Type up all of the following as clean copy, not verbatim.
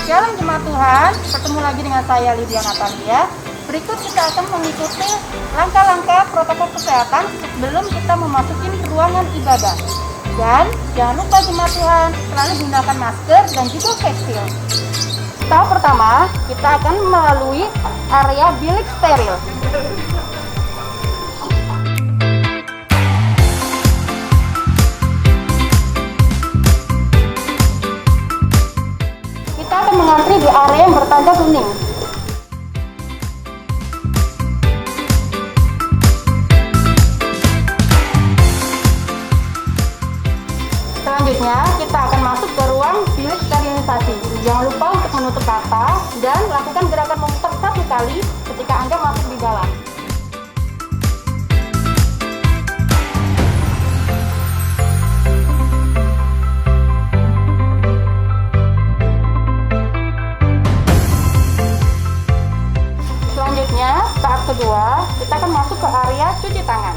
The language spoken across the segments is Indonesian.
Shalom jemaat Tuhan, bertemu lagi dengan saya Lydia Natalia. Berikut kita akan mengikuti langkah-langkah protokol kesehatan sebelum kita memasuki ruangan ibadah. Dan jangan lupa jemaat Tuhan, selalu gunakan masker dan juga face shield. Tahap pertama, kita akan melalui area bilik steril. Kita akan mengantri di area yang bertanda kuning. Selanjutnya, kita akan masuk ke ruang bilik sterilisasi. Jangan lupa untuk menutup mata dan lakukan gerakan memutar 1 kali ketika Anda masuk di dalam. Selanjutnya, tahap kedua, kita akan masuk ke area cuci tangan.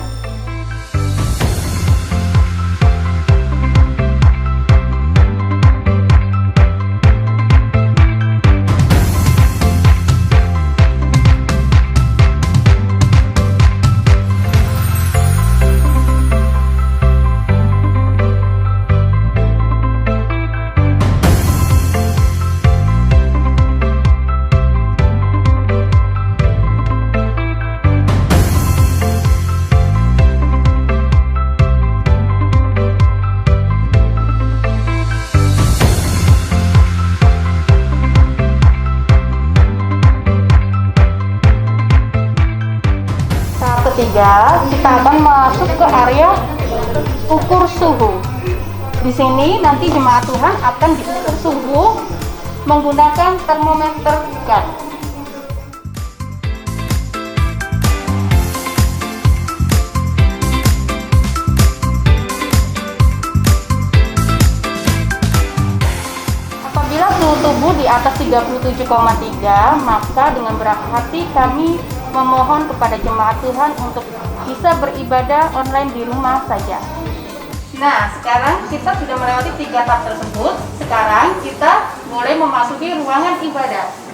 Ketiga, kita akan masuk ke area ukur suhu. Di sini nanti jemaat Tuhan akan diukur suhu menggunakan termometer gun. Apabila suhu tubuh di atas 37,3, maka dengan berat hati kami memohon kepada jemaat Tuhan untuk bisa beribadah online di rumah saja. Nah, sekarang kita sudah melewati 3 tahap tersebut. Sekarang kita boleh memasuki ruangan ibadah.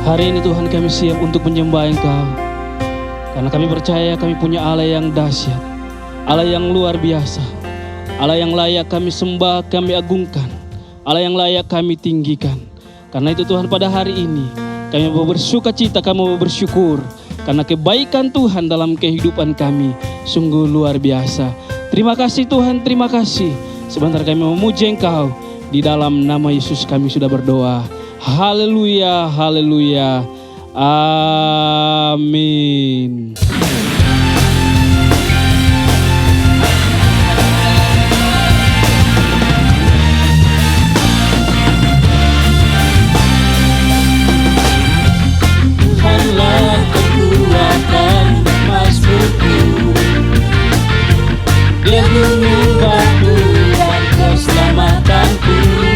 Hari ini Tuhan kami siap untuk menyembah Engkau. Karena kami percaya kami punya Allah yang dahsyat, Allah yang luar biasa, Allah yang layak kami sembah, kami agungkan, Allah yang layak kami tinggikan. Karena itu Tuhan, pada hari ini kami mau bersuka cita, kami mau bersyukur. Karena kebaikan Tuhan dalam kehidupan kami sungguh luar biasa. Terima kasih Tuhan, terima kasih. Sebentar kami memuji Engkau. Di dalam nama Yesus kami sudah berdoa. Haleluya, haleluya. Amin. Tuhanlah kekuatan Mazmurku, Dia gunung batu dan keselamatanku.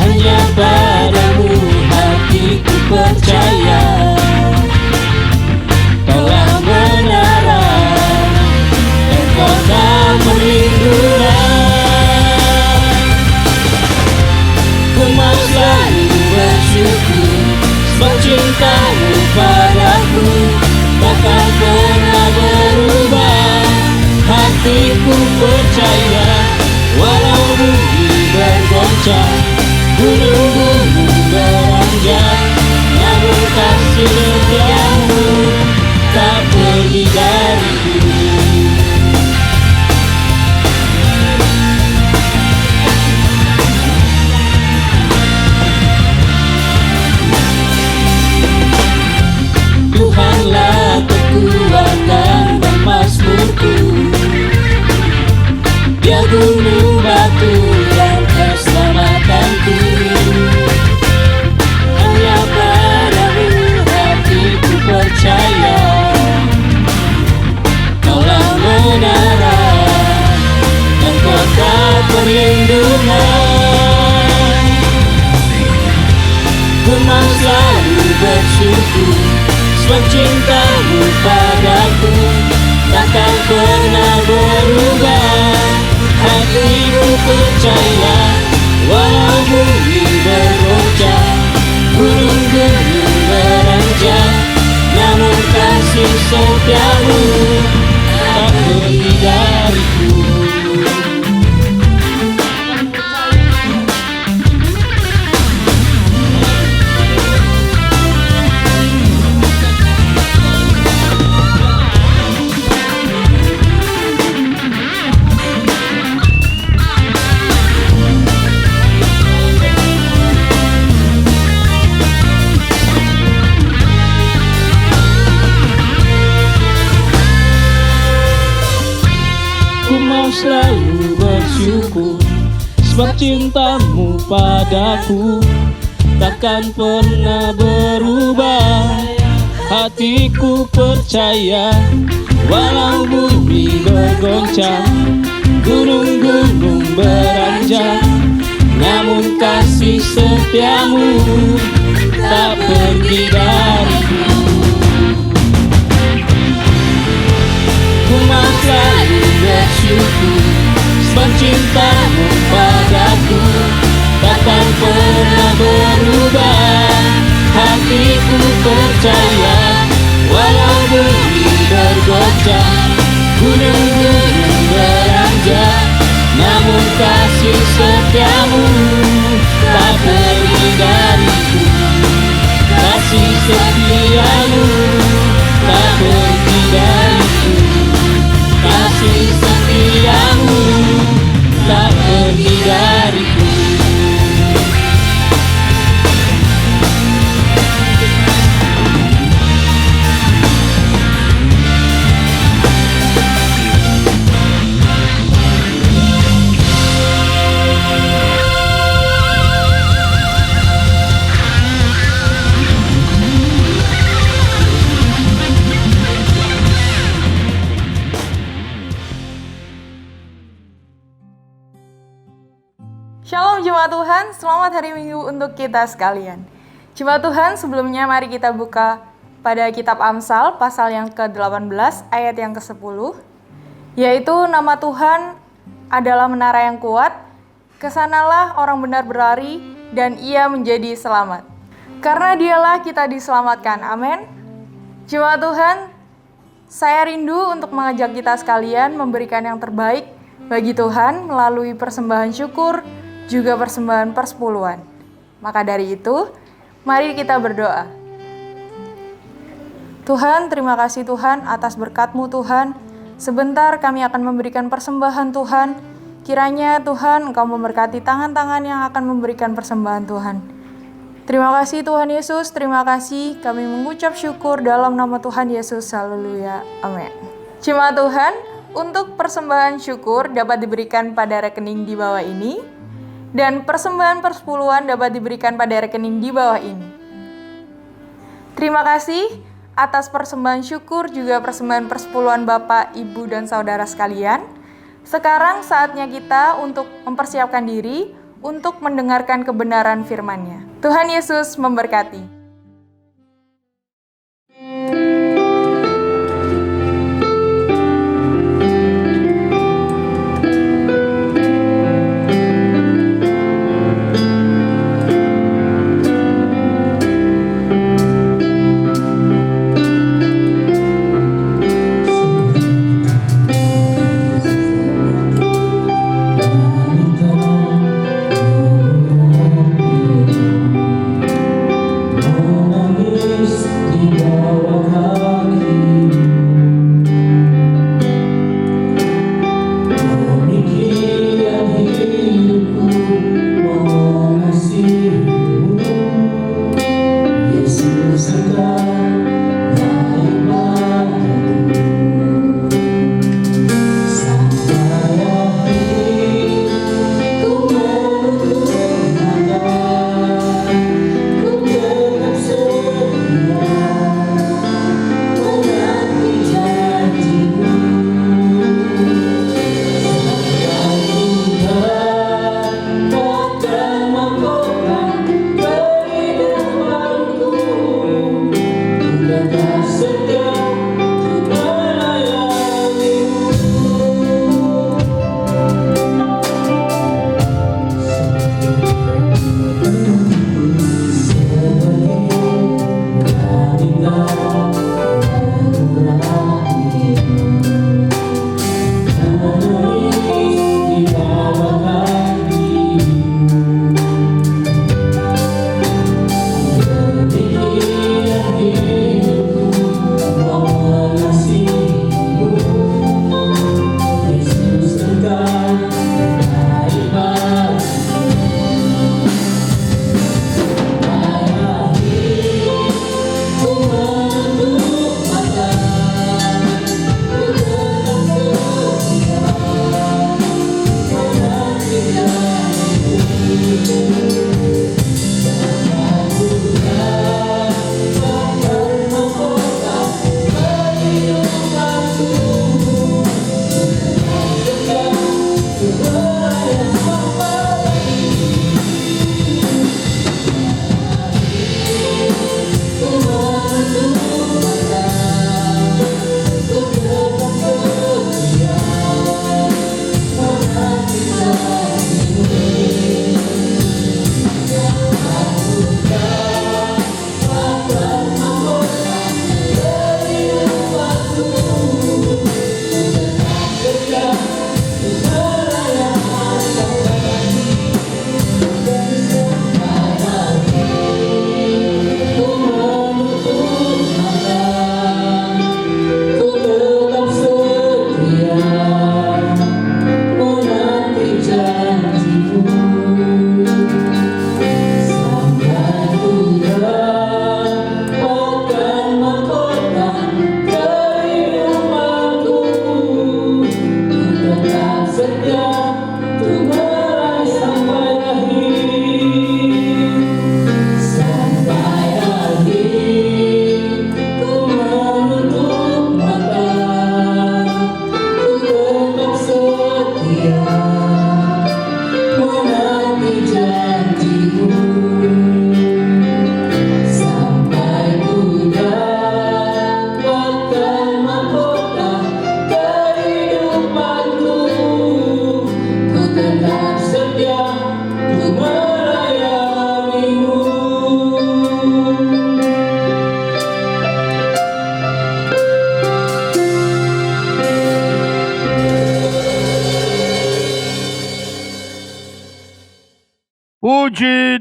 Hanya padamu hatiku percaya, Kaulah menara dan kota perlindungan. Ku mau selalu bersyukur, sebab cintamu padaku takkan pernah berubah. Hatiku percaya, walau bumi bergoncang, gunung-gunung beranjak, namun kasih setiamu tak pergi dariku. Tuhanlah kekuatan dan mazmurku, Dia gunung batu dan keselamatanku. Hanya padamu hatiku percaya, Kaulah menara dan kota perlindungan. Ku mau selalu bersyukur, sebab cintamu padaku takkan pernah berubah. Hatiku percaya, walau bumi bergoncang, gunung-gunung beranjak, namun kasih setiamu tak pergi dariku. Selalu bersyukur, sebab cintamu padaku takkan pernah berubah. Hatiku percaya, walau bumi bergoncang, gunung-gunung beranjak, namun kasih setiamu tak pergi dariku. Ku mau selalu bersyukur, sebab cintamu padaku takkan pernah berubah. Hatiku percaya, walau bumi bergoncang, gunung-gunung beranjak, namun kasih setiamu tak pergi dariku. Kasih setiamu tak pergi dariku. Kasih setiamu tak pergi dariku. Shalom Jemaat Tuhan, selamat hari Minggu untuk kita sekalian. Jemaat Tuhan, sebelumnya mari kita buka pada kitab Amsal pasal yang ke-18 ayat yang ke-10, yaitu nama Tuhan adalah menara yang kuat, kesanalah orang benar berlari dan ia menjadi selamat. Karena dialah kita diselamatkan. Amin. Jemaat Tuhan, saya rindu untuk mengajak kita sekalian memberikan yang terbaik bagi Tuhan melalui persembahan syukur, juga persembahan persepuluhan. Maka dari itu, mari kita berdoa. Tuhan, terima kasih Tuhan atas berkat-Mu Tuhan. Sebentar kami akan memberikan persembahan Tuhan. Kiranya Tuhan Engkau memberkati tangan-tangan yang akan memberikan persembahan Tuhan. Terima kasih Tuhan Yesus, terima kasih. Kami mengucap syukur dalam nama Tuhan Yesus. Haleluya. Amin. Jemaat Tuhan, untuk persembahan syukur dapat diberikan pada rekening di bawah ini. Dan persembahan persepuluhan dapat diberikan pada rekening di bawah ini. Terima kasih atas persembahan syukur juga persembahan persepuluhan Bapak, Ibu, dan Saudara sekalian. Sekarang saatnya kita untuk mempersiapkan diri untuk mendengarkan kebenaran firman-Nya. Tuhan Yesus memberkati.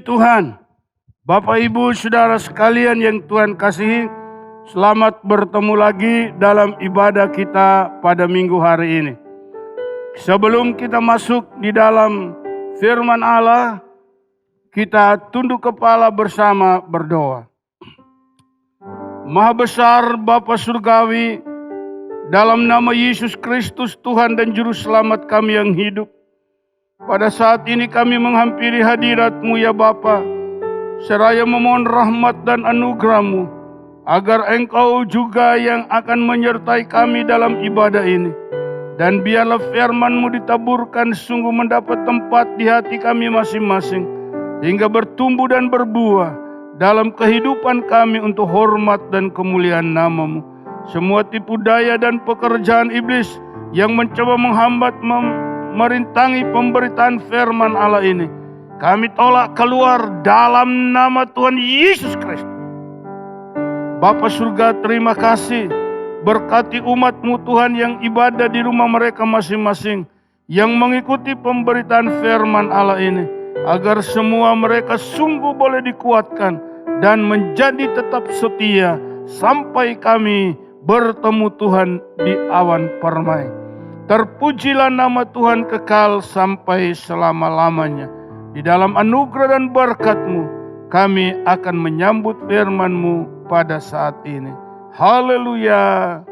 Tuhan, Bapak Ibu Saudara sekalian yang Tuhan kasihi, selamat bertemu lagi dalam ibadah kita pada minggu hari ini. Sebelum kita masuk di dalam firman Allah, kita tunduk kepala bersama berdoa. Maha besar Bapa Surgawi, dalam nama Yesus Kristus Tuhan dan Juru Selamat kami yang hidup, pada saat ini kami menghampiri hadirat-Mu ya Bapa, seraya memohon rahmat dan anugerah-Mu, agar Engkau juga yang akan menyertai kami dalam ibadah ini. Dan biarlah firman-Mu ditaburkan sungguh mendapat tempat di hati kami masing-masing, hingga bertumbuh dan berbuah dalam kehidupan kami untuk hormat dan kemuliaan nama-Mu. Semua tipu daya dan pekerjaan iblis yang mencoba menghambat merintangi pemberitaan firman Allah ini, kami tolak keluar dalam nama Tuhan Yesus Kristus. Bapa surga, terima kasih. Berkati umat-Mu Tuhan yang ibadah di rumah mereka masing-masing, yang mengikuti pemberitaan firman Allah ini, agar semua mereka sungguh boleh dikuatkan dan menjadi tetap setia sampai kami bertemu Tuhan di awan permai. Terpujilah nama Tuhan kekal sampai selama-lamanya. Di dalam anugerah dan berkat-Mu, kami akan menyambut firman-Mu pada saat ini. Haleluya.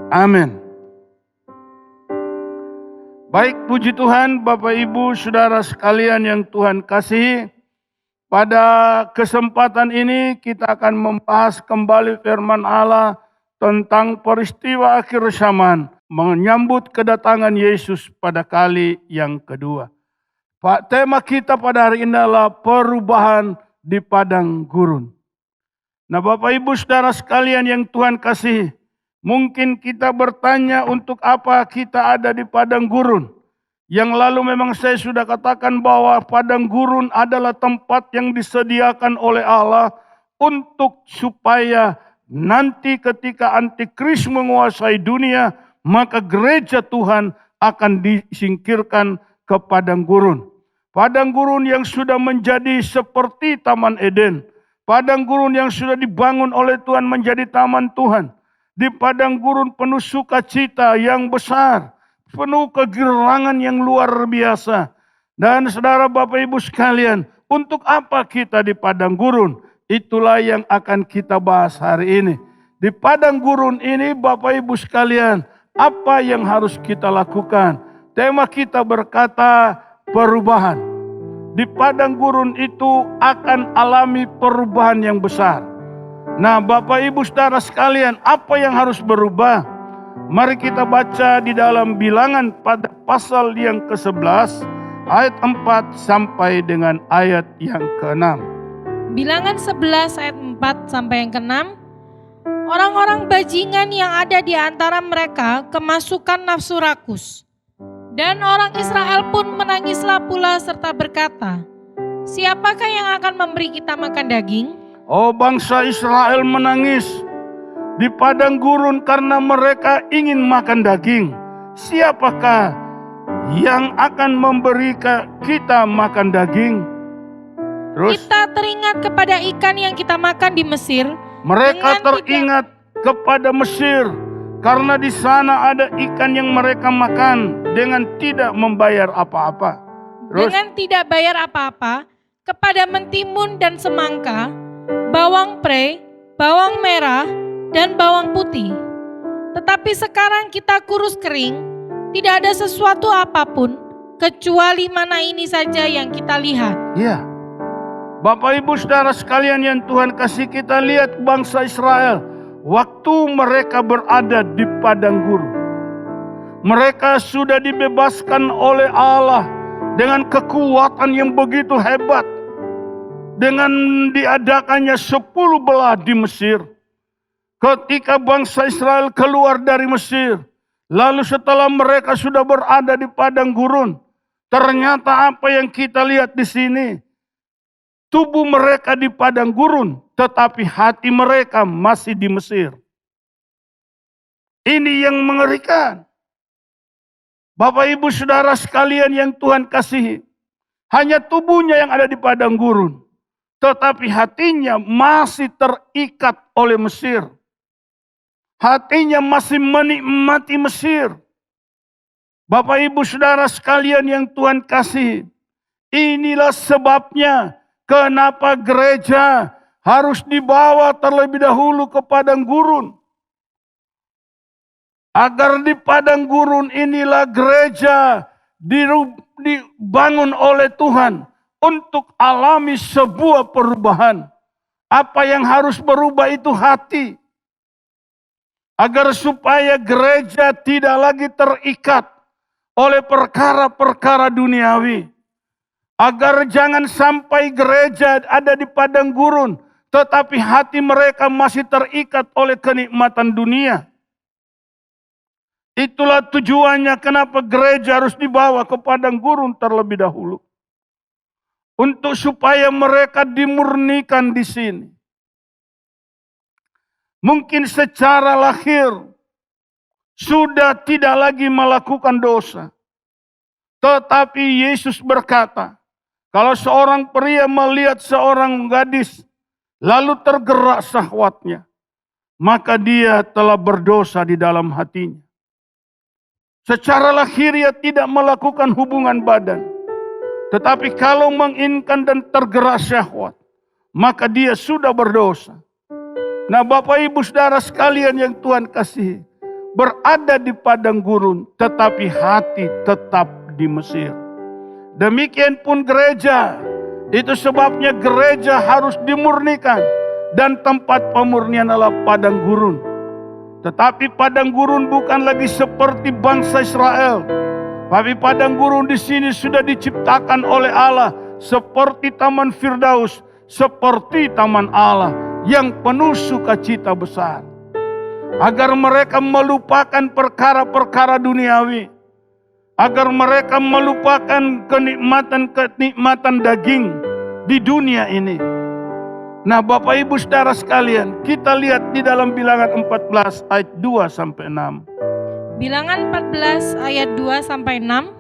Amin. Baik, puji Tuhan, Bapak Ibu Saudara sekalian yang Tuhan kasihi. Pada kesempatan ini kita akan membahas kembali firman Allah tentang peristiwa akhir zaman, menyambut kedatangan Yesus pada kali yang kedua. Tema kita pada hari ini adalah perubahan di padang gurun. Nah, Bapak Ibu Saudara sekalian yang Tuhan kasihi, mungkin kita bertanya untuk apa kita ada di padang gurun. Yang lalu memang saya sudah katakan bahwa padang gurun adalah tempat yang disediakan oleh Allah untuk supaya nanti ketika antikris menguasai dunia, maka gereja Tuhan akan disingkirkan ke padang gurun. Padang gurun yang sudah menjadi seperti Taman Eden. Padang gurun yang sudah dibangun oleh Tuhan menjadi taman Tuhan. Di padang gurun penuh sukacita yang besar, penuh kegirangan yang luar biasa. Dan saudara Bapak Ibu sekalian, untuk apa kita di padang gurun? Itulah yang akan kita bahas hari ini. Di padang gurun ini Bapak Ibu sekalian, apa yang harus kita lakukan? Tema kita berkata perubahan. Di padang gurun itu akan alami perubahan yang besar. Nah, Bapak Ibu Saudara sekalian, apa yang harus berubah? Mari kita baca di dalam Bilangan pada pasal yang ke-11 ayat 4 sampai dengan ayat yang ke-6. Bilangan 11 ayat 4 sampai yang ke-6. Orang-orang bajingan yang ada di antara mereka kemasukan nafsu rakus. Dan orang Israel pun menangislah pula serta berkata, siapakah yang akan memberi kita makan daging? Oh, bangsa Israel menangis di padang gurun karena mereka ingin makan daging. Siapakah yang akan memberi kita makan daging? Terus kita teringat kepada ikan yang kita makan di Mesir. Mereka teringat kepada Mesir karena di sana ada ikan yang mereka makan dengan tidak membayar apa-apa. Terus dengan tidak bayar apa-apa, kepada mentimun dan semangka, bawang pre, bawang merah, dan bawang putih. Tetapi sekarang kita kurus kering, tidak ada sesuatu apapun, kecuali mana ini saja yang kita lihat. Ya, Bapak Ibu Saudara sekalian yang Tuhan kasih, kita lihat bangsa Israel waktu mereka berada di padang gurun. Mereka sudah dibebaskan oleh Allah dengan kekuatan yang begitu hebat. Dengan diadakannya 10 belah di Mesir. Ketika bangsa Israel keluar dari Mesir, lalu setelah mereka sudah berada di padang gurun, ternyata apa yang kita lihat di sini, tubuh mereka di padang gurun, tetapi hati mereka masih di Mesir. Ini yang mengerikan. Bapak Ibu Saudara sekalian yang Tuhan kasihi, Hanya tubuhnya yang ada di padang gurun. Tetapi hatinya masih terikat oleh Mesir. Hatinya masih menikmati Mesir. Bapak Ibu Saudara sekalian yang Tuhan kasih, inilah sebabnya kenapa gereja harus dibawa terlebih dahulu ke padang gurun. Agar di padang gurun inilah gereja dibangun oleh Tuhan untuk alami sebuah perubahan. Apa yang harus berubah itu hati. Agar supaya gereja tidak lagi terikat oleh perkara-perkara duniawi. Agar jangan sampai gereja ada di padang gurun, tetapi hati mereka masih terikat oleh kenikmatan dunia. Itulah tujuannya kenapa gereja harus dibawa ke padang gurun terlebih dahulu. Untuk supaya mereka dimurnikan di sini. Mungkin secara lahir sudah tidak lagi melakukan dosa. Tetapi Yesus berkata, kalau seorang pria melihat seorang gadis lalu tergerak syahwatnya, maka dia telah berdosa di dalam hatinya. Secara lahir ia tidak melakukan hubungan badan. Tetapi kalau menginginkan dan tergerak syahwat, maka dia sudah berdosa. Nah, Bapak Ibu Saudara sekalian yang Tuhan kasihi, berada di padang gurun, tetapi hati tetap di Mesir. Demikian pun gereja. Itu sebabnya gereja harus dimurnikan. Dan tempat pemurnian adalah padang gurun. Tetapi padang gurun bukan lagi seperti bangsa Israel. Tapi padang gurun di sini sudah diciptakan oleh Allah. Seperti taman Firdaus. Seperti taman Allah. Yang penuh sukacita besar. Agar mereka melupakan perkara-perkara duniawi. Agar mereka melupakan kenikmatan-kenikmatan daging di dunia ini. Nah, Bapak Ibu Saudara sekalian, kita lihat di dalam Bilangan 14 ayat 2 sampai 6. Bilangan 14 ayat 2 sampai 6.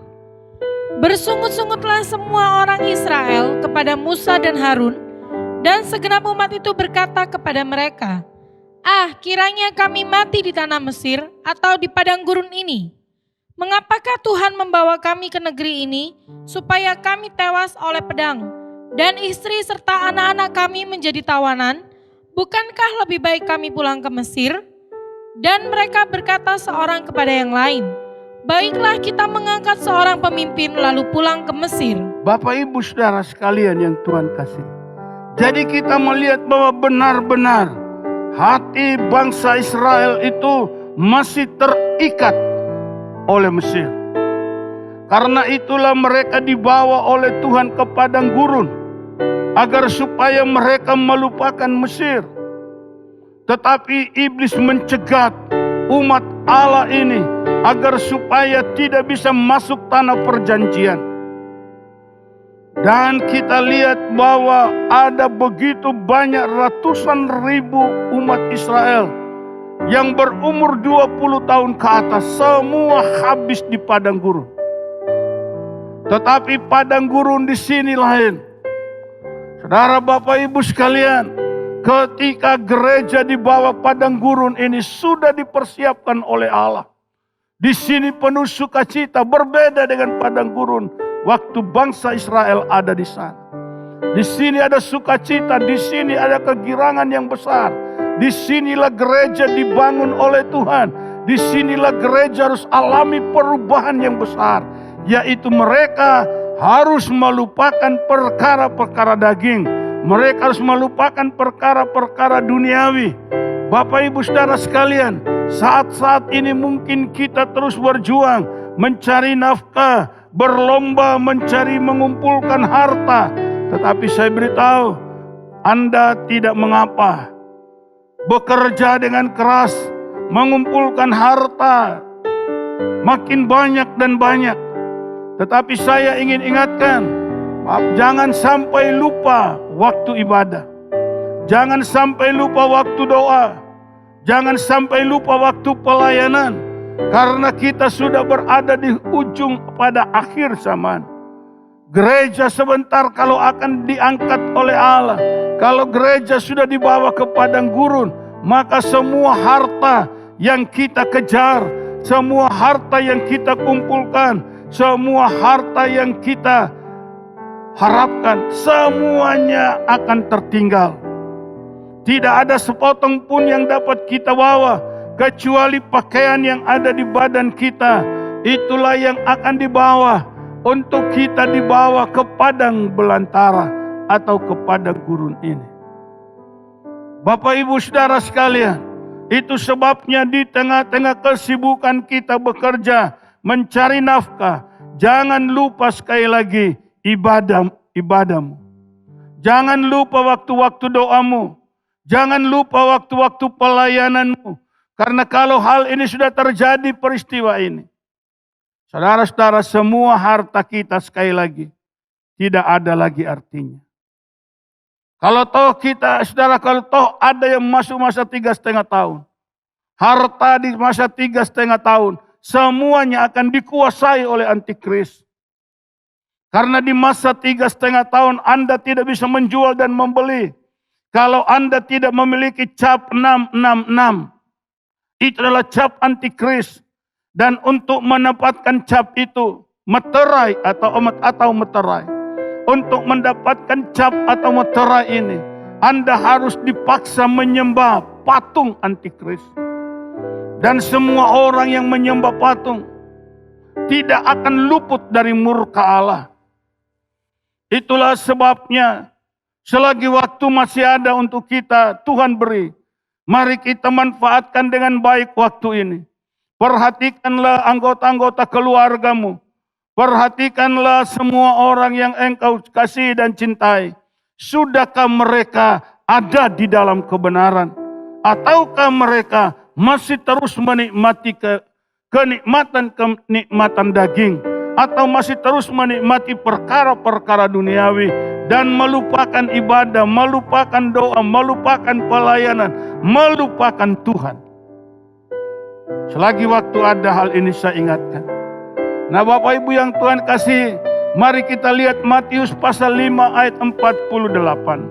Bersungut-sungutlah semua orang Israel kepada Musa dan Harun, dan segenap umat itu berkata kepada mereka, kiranya kami mati di tanah Mesir atau di padang gurun ini. Mengapakah Tuhan membawa kami ke negeri ini supaya kami tewas oleh pedang dan istri serta anak-anak kami menjadi tawanan? Bukankah lebih baik kami pulang ke Mesir? Dan mereka berkata seorang kepada yang lain, baiklah kita mengangkat seorang pemimpin lalu pulang ke Mesir. Bapak Ibu Saudara sekalian yang Tuhan kasih. Jadi kita melihat bahwa benar-benar hati bangsa Israel itu masih terikat oleh Mesir. Karena itulah mereka dibawa oleh Tuhan ke padang gurun. Agar supaya mereka melupakan Mesir. Tetapi iblis mencegat umat Allah ini. Agar supaya tidak bisa masuk tanah perjanjian. Dan kita lihat bahwa ada begitu banyak ratusan ribu umat Israel yang berumur 20 tahun ke atas, semua habis di padang gurun. Tetapi padang gurun di sini lain. Saudara Bapak Ibu sekalian, ketika gereja di bawah padang gurun ini sudah dipersiapkan oleh Allah. Di sini penuh sukacita, berbeda dengan padang gurun waktu bangsa Israel ada di sana. Di sini ada sukacita, di sini ada kegirangan yang besar. Di sinilah gereja dibangun oleh Tuhan. Di sinilah gereja harus alami perubahan yang besar, yaitu mereka harus melupakan perkara-perkara daging. Mereka harus melupakan perkara-perkara duniawi. Bapak Ibu Saudara sekalian, saat-saat ini mungkin kita terus berjuang mencari nafkah, berlomba mencari mengumpulkan harta. Tetapi saya beritahu, Anda tidak mengapa. Bekerja dengan keras, mengumpulkan harta makin banyak dan banyak. Tetapi saya ingin ingatkan, jangan sampai lupa waktu ibadah. Jangan sampai lupa waktu doa. Jangan sampai lupa waktu pelayanan. Karena kita sudah berada di ujung pada akhir zaman. Gereja sebentar kalau akan diangkat oleh Allah, kalau gereja sudah dibawa ke padang gurun, maka semua harta yang kita kejar, semua harta yang kita kumpulkan, semua harta yang kita harapkan, semuanya akan tertinggal. Tidak ada sepotong pun yang dapat kita bawa, kecuali pakaian yang ada di badan kita. Itulah yang akan dibawa, untuk kita dibawa ke padang belantara atau ke padang gurun ini. Bapak Ibu Saudara sekalian, itu sebabnya di tengah-tengah kesibukan kita bekerja, mencari nafkah, jangan lupa sekali lagi ibadahmu. Jangan lupa waktu-waktu doamu. Jangan lupa waktu-waktu pelayananmu. Karena kalau hal ini sudah terjadi, peristiwa ini, saudara-saudara, semua harta kita sekali lagi tidak ada lagi artinya. Kalau toh kita, saudara, kalau toh ada yang masuk masa 3,5 tahun, harta di masa 3,5 tahun, semuanya akan dikuasai oleh antikris. Karena di masa 3,5 tahun Anda tidak bisa menjual dan membeli. Kalau Anda tidak memiliki cap 666, itu adalah cap antikris. Dan untuk menempatkan cap itu, meterai atau meterai. Untuk mendapatkan cap atau meterai ini, Anda harus dipaksa menyembah patung antikris. Dan semua orang yang menyembah patung tidak akan luput dari murka Allah. Itulah sebabnya selagi waktu masih ada untuk kita, Tuhan beri, mari kita manfaatkan dengan baik waktu ini. Perhatikanlah anggota-anggota keluargamu. Perhatikanlah semua orang yang engkau kasih dan cintai. Sudahkah mereka ada di dalam kebenaran? Ataukah mereka masih terus menikmati kenikmatan daging? Atau masih terus menikmati perkara-perkara duniawi dan melupakan ibadah, melupakan doa, melupakan pelayanan, melupakan Tuhan? Selagi waktu ada, hal ini saya ingatkan. Nah, Bapak Ibu yang Tuhan kasih, mari kita lihat Matius pasal 5 ayat 48.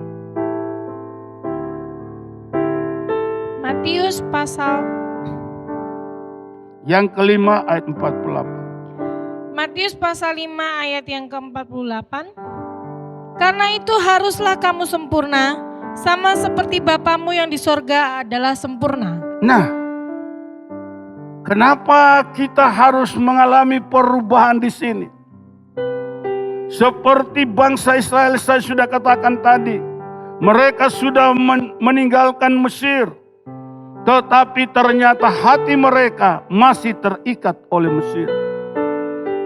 Matius pasal yang kelima ayat 48. Matius pasal 5 ayat yang ke-48. Karena itu haruslah kamu sempurna, sama seperti Bapamu yang di sorga adalah sempurna. Nah, kenapa kita harus mengalami perubahan di sini? Seperti bangsa Israel saya sudah katakan tadi, mereka sudah meninggalkan Mesir, tetapi ternyata hati mereka masih terikat oleh Mesir.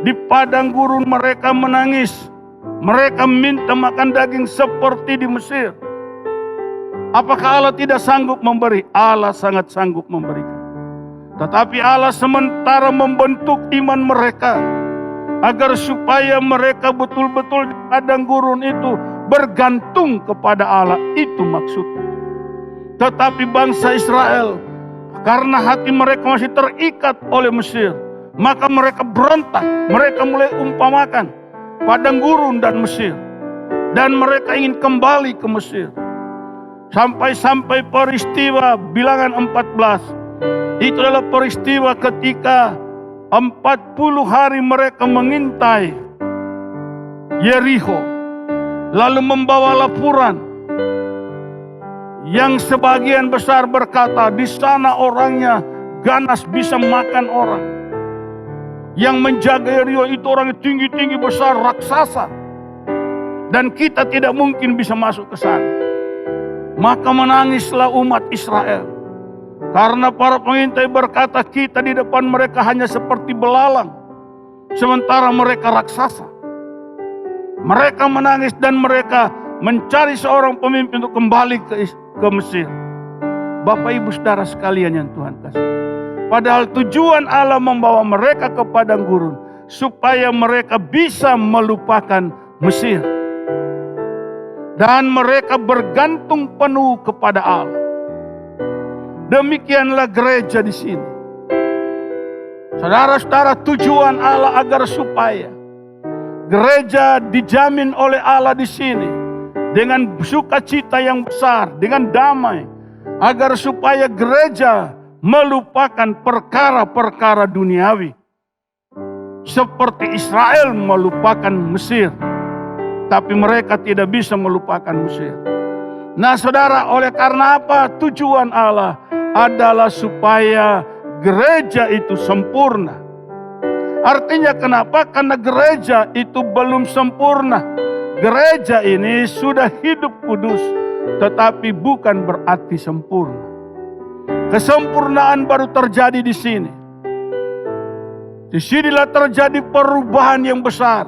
Di padang gurun mereka menangis, mereka minta makan daging seperti di Mesir. Apakah Allah tidak sanggup memberi? Allah sangat sanggup memberikan. Tetapi Allah sementara membentuk iman mereka, agar supaya mereka betul-betul di padang gurun itu bergantung kepada Allah. Itu maksudnya. Tetapi bangsa Israel, karena hati mereka masih terikat oleh Mesir, maka mereka berontak. Mereka mulai umpamakan padang gurun dan Mesir. Dan mereka ingin kembali ke Mesir. Sampai-sampai peristiwa Bilangan 14. Itu adalah peristiwa ketika 40 hari mereka mengintai Yeriko, lalu membawa laporan yang sebagian besar berkata, di sana orangnya ganas, bisa makan orang. Yang menjaga Yeriko itu orangnya tinggi-tinggi besar, raksasa, dan kita tidak mungkin bisa masuk ke sana. Maka menangislah umat Israel. Karena para pengintai berkata, kita di depan mereka hanya seperti belalang, sementara mereka raksasa. Mereka menangis dan mereka mencari seorang pemimpin untuk kembali ke Mesir. Bapak Ibu Saudara sekalian yang Tuhan kasih. Padahal tujuan Allah membawa mereka ke padang gurun, supaya mereka bisa melupakan Mesir. Dan mereka bergantung penuh kepada Allah. Demikianlah gereja di sini. Saudara-saudara, tujuan Allah agar supaya gereja dijamin oleh Allah di sini dengan sukacita yang besar, dengan damai, agar supaya gereja melupakan perkara-perkara duniawi. Seperti Israel melupakan Mesir, tapi mereka tidak bisa melupakan Mesir. Nah saudara, oleh karena apa? Tujuan Allah adalah supaya gereja itu sempurna. Artinya kenapa? Karena gereja itu belum sempurna. Gereja ini sudah hidup kudus, tetapi bukan berarti sempurna. Kesempurnaan baru terjadi di sini. Disinilah terjadi perubahan yang besar,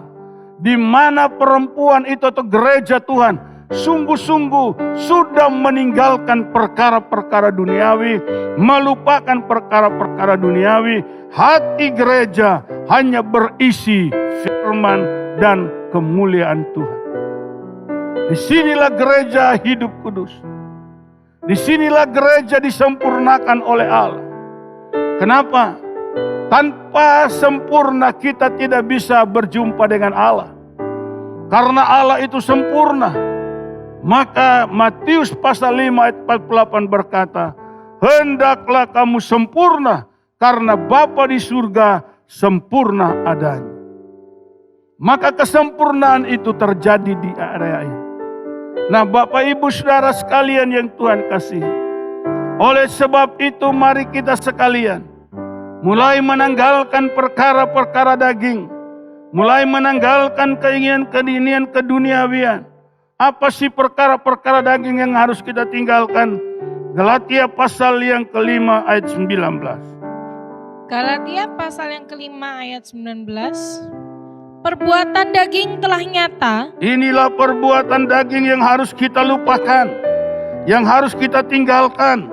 di mana perempuan itu atau gereja Tuhan sungguh-sungguh sudah meninggalkan perkara-perkara duniawi, melupakan perkara-perkara duniawi. Hati gereja hanya berisi firman dan kemuliaan Tuhan. Disinilah gereja hidup kudus. Disinilah gereja disempurnakan oleh Allah. Kenapa? Tanpa sempurna kita tidak bisa berjumpa dengan Allah. Karena Allah itu sempurna. Maka Matius pasal 5 ayat 48 berkata, hendaklah kamu sempurna karena Bapa di surga sempurna adanya. Maka kesempurnaan itu terjadi di area ini. Nah Bapak Ibu Saudara sekalian yang Tuhan kasihi, oleh sebab itu mari kita sekalian mulai menanggalkan perkara-perkara daging, mulai menanggalkan keinginan-keinginan keduniawian. Apa sih perkara-perkara daging yang harus kita tinggalkan? Galatia pasal yang kelima ayat 19. Galatia pasal yang kelima ayat 19. Perbuatan daging telah nyata. Inilah perbuatan daging yang harus kita lupakan, yang harus kita tinggalkan.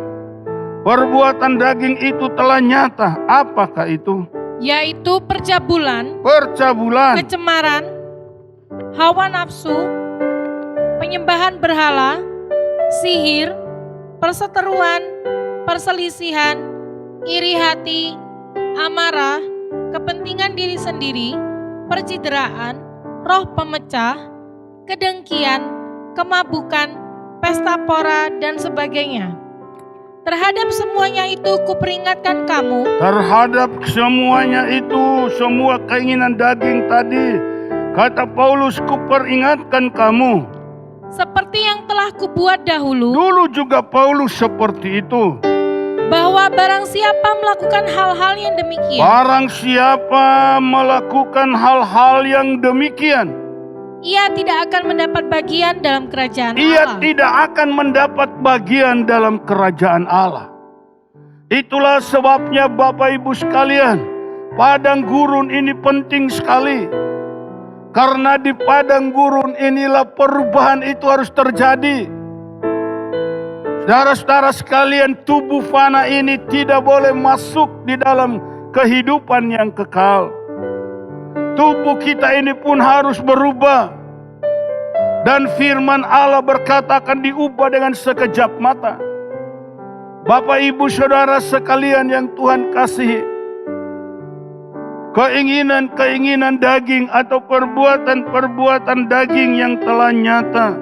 Perbuatan daging itu telah nyata. Apakah itu? Yaitu percabulan, kecemaran, hawa nafsu, penyembahan berhala, sihir, perseteruan, perselisihan, iri hati, amarah, kepentingan diri sendiri, percideraan, roh pemecah, kedengkian, kemabukan, pesta pora, dan sebagainya. Terhadap semuanya itu kuperingatkan kamu. Terhadap semuanya itu, semua keinginan daging tadi, kata Paulus, kuperingatkan kamu. Seperti yang telah kubuat dahulu. Dulu juga Paulus seperti itu. Bahwa barang siapa melakukan hal-hal yang demikian. Barang siapa melakukan hal-hal yang demikian, ia tidak akan mendapat bagian dalam kerajaan Allah. Ia tidak akan mendapat bagian dalam kerajaan Allah. Itulah sebabnya Bapak Ibu sekalian, padang gurun ini penting sekali. Karena di padang gurun inilah perubahan itu harus terjadi. Saudara-saudara sekalian, tubuh fana ini tidak boleh masuk di dalam kehidupan yang kekal. Tubuh kita ini pun harus berubah. Dan firman Allah berkata akan diubah dengan sekejap mata. Bapak Ibu Saudara sekalian yang Tuhan kasihi, keinginan-keinginan daging atau perbuatan-perbuatan daging yang telah nyata,